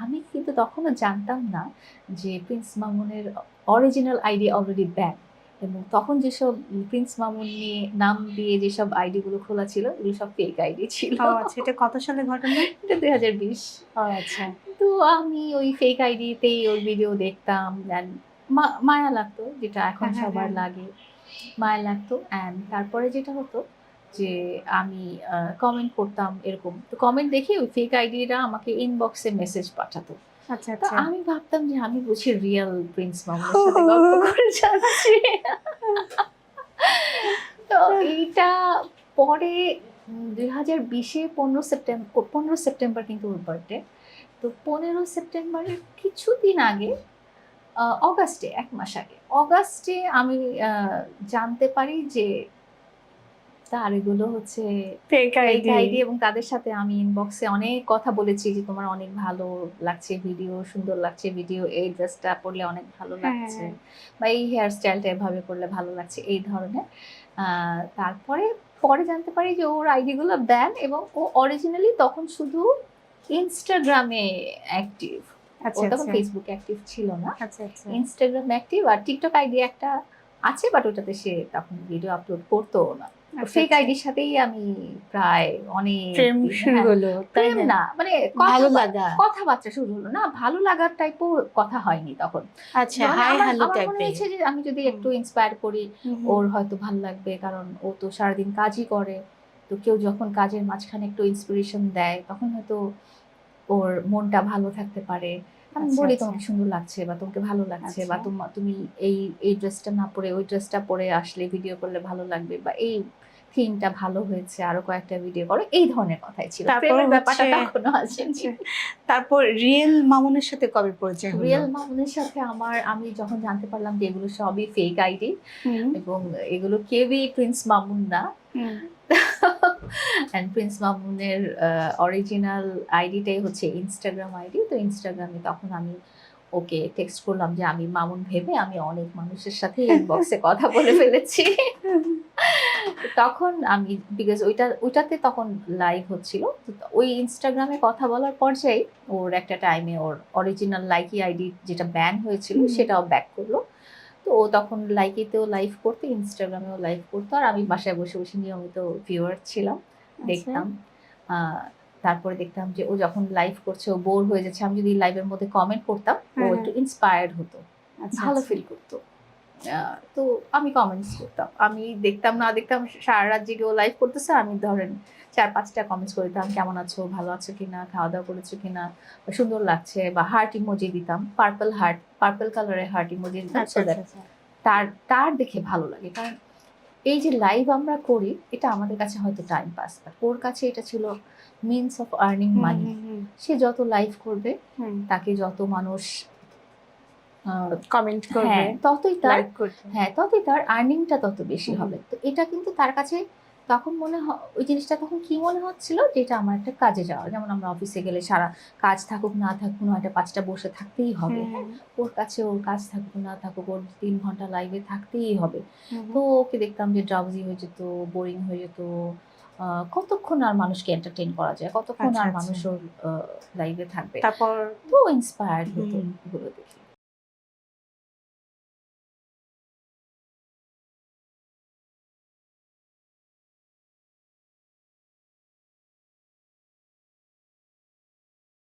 আমি কিন্তু তখনও জানতাম না যে প্রিন্স মামুনের অরিজিনাল আইডি অলরেডি ব্যান, এবং তখন যেসব প্রিন্স মামুন নিয়ে নাম দিয়ে যেসব আইডি গুলো খোলা ছিল এগুলো সব ফেক আইডি ছিল। ও আচ্ছা, এটা কত সালে ঘটনা? এটা 2020। ও আচ্ছা। তো আমি ওই ফেক আইডিতেই ওর ভিডিও দেখতাম, অ্যান্ড মায়া লাগতো, যেটা এখন হ্যাঁ, হ্যাঁ, সবার হ্যাঁ। লাগে, মায়া লাগতো। অ্যান্ড তারপরে যেটা হতো যে আমি কমেন্ট করতাম এরকম। তো কমেন্ট দেখে ওই ফেক আইডিরা আমাকে ইনবক্সে মেসেজ পাঠাতো। আচ্ছা, তো আচ্ছা। আমি ভাবতাম যে আমি বুঝি রিয়াল প্রিন্স মামুনের সাথে গল্প করে যাচ্ছি। তো এইটা পরে 2020-এ 15 সেপ্টেম্বর কিন্তু ওর বার্থডে। তো 15 সেপ্টেম্বরের কিছুদিন আগে, অগাস্টে ১ মাস আগে, অগাস্টে আমি আ জানতে পারি যে তার এগুলো হচ্ছে ফেক ফেক আইডি। আইডি, এবং তাদের সাথে আমি ইনবক্সে অনেক কথা বলেছি যে, "তোমার অনেক ভালো লাগছে ভিডিও, সুন্দর লাগছে ভিডিও, এই ড্রেসটা পরলে অনেক ভালো হ্যাঁ, হ্যাঁ, লাগছে, হ্যাঁ। বা এই হেয়ার স্টাইলটা এভাবে করলে ভালো লাগছে", এই ধরনের। আ তারপরে পরে জানতে পারি যে ওর আইডি গুলো ব্যান, এবং ও অরিজিনালি তখন শুধু Instagram এ অ্যাক্টিভ। ও আচ্ছা, তখন আচ্ছা। Facebook অ্যাক্টিভ ছিল না। আচ্ছা, আচ্ছা। Instagram অ্যাক্টিভ, আর TikTok আইডি একটা আছে, বাট ওটাতে সে তখন ভিডিও আপলোড করতও না। আচ্ছা, ফেক আচ্ছা। আইডির সাথেই আমি প্রায় অনেক প্রেম দিন, শুরু হ্যাঁ, হলো, তাই প্রেম না? না, মানে ভালো লাগা। কথাবার্তা শুরু হলো। না, ভালো লাগার টাইপও কথা হয়নি তখন। আচ্ছা, মানে হাই আমার হ্যালো আমার মনে টাইপের। হয়েছে যে আমি যদি হুম, একটু ইন্সপায়ার করি, হুম, হুম। ওর হয়তো ভাল লাগবে। কারণ ও তো সারাদিন কাজই করে। তো কেউ যখন কাজের মাঝখানে একটু ইন্সপিরেশন দেয়, তখন হয়তো ওর মনটা ভালো থাকতে পারে। আমি আচ্ছা, বলি, আচ্ছা, "তোমাকে সুন্দর লাগছে, বা তোমাকে ভালো লাগছে, বা আচ্ছা। তুমি এই ড্রেসটা না পরে ওই ড্রেসটা পরে আসলে ভিডিও করলে ভালো লাগবে, বা এই থিমটা ভালো হয়েছে, আরো কয়েকটা ভিডিও করো", এই ধরনের কথাই ছিল। তারপর প্রেমের ব্যাপারটা হচ্ছে তখনো আসেনি। আচ্ছা, তারপর রিয়েল মামুনের সাথে কবে পরিচয় হলো? রিয়াল মামুনের সাথে আমি যখন জানতে পারলাম যে এগুলো সবই ফেক আইডি, হুম, এবং এগুলো কেউই প্রিন্স মামুন না। হুম। অ্যান্ড প্রিন্স মামুনের অরিজিনাল আইডিটাই হচ্ছে ইনস্টাগ্রাম আইডি। তো ইনস্টাগ্রামে তখন আমি ওকে টেক্সট করলাম যে, "আমি মামুন ভেবে আমি অনেক মানুষের সাথে ইনবক্সে কথা বলে ফেলেছি।" তখন আমি, বিকজ ওইটাতে তখন লাইভ হচ্ছিল। তো ওই ইনস্টাগ্রামে কথা বলার পর্যায়ে ওর একটা টাইমে ওর অরিজিনাল লাইকি আইডি যেটা ব্যান হয়েছিল হুম, সেটাও ব্যাক করল। তো ও তখন লাইকিতেও লাইভ করতো, ইনস্টাগ্রামেও লাইভ করতো। আর আমি বাসায় বসে, বসে নিয়মিত ভিউয়ার ছিলাম। আচ্ছা, দেখতাম। আ তারপরে দেখতাম যে ও যখন লাইভ করছে, ও বোর হয়ে যাচ্ছে। আমি যদি লাইভের মধ্যে কমেন্ট করতাম, ও হ্যাঁ, হ্যাঁ। একটু ইন্সপায়ার্ড হতো। আচ্ছা, ভালো আচ্ছা। ফিল করতো। আ তো আমি কমেন্টস করতাম। আমি দেখতাম না দেখতাম, সারারাত জেগে ও লাইভ করতেছে। আমি ধরেন ৪-৫ টা কমেন্টস করে দিতাম, "কেমন আছো? ভালো আছো কিনা? খাওয়া-দাওয়া করেছো কিনা? বা সুন্দর লাগছে", বা হার্ট ইমোজি দিতাম। পার্পল কালারের হার্ট ইমোজি দিতাম, আচ্ছা, সো আচ্ছা, দ্যাট আচ্ছা। তার তার দেখে ভালো লাগে। কারণ এই যে লাইভ আমরা করি, এটা আমাদের কাছে হয়তো টাইম পাস। বাট ওর কাছে এটা ছিল মিনস অফ আর্নিং হুম, মানি। হুম, হুম, সে যত লাইভ করবে, হুম। তাকে যত মানুষ আ কমেন্ট করবে, হ্যাঁ, ততই তার লাইক করবে। হ্যাঁ, ততই তার আর্নিং টা তত বেশি হুম, হুম। হবে। তো এটা কিন্তু তার কাছে তখন ওই জিনিসটা তখন কি মনে হচ্ছিল যে এটা আমার একটা কাজে যাওয়া। যেমন আমরা অফিসে গেলে সারা কাজ থাকুক না থাকুক ৯টা ৫টা বসে থাকতেই হবে। হুম, হ্যাঁ? ওর কাছে ওর কাজ থাকুক না থাকুক, ওর ৩ ঘন্টা লাইভে থাকতেই হবে। হুম, তো হুম। ওকে দেখতাম যে ড্রাউজি হয়ে যেত, বোরিং হয়ে যেত। আ কতক্ষণ আর মানুষকে এন্টারটেইন করা যায়? কতক্ষণ আচ্ছা, আর আচ্ছা। মানুষ ওর লাইভে থাকবে? তারপর তো ইন্সপায়ার্ড হতো হুম। এগুলো দেখে।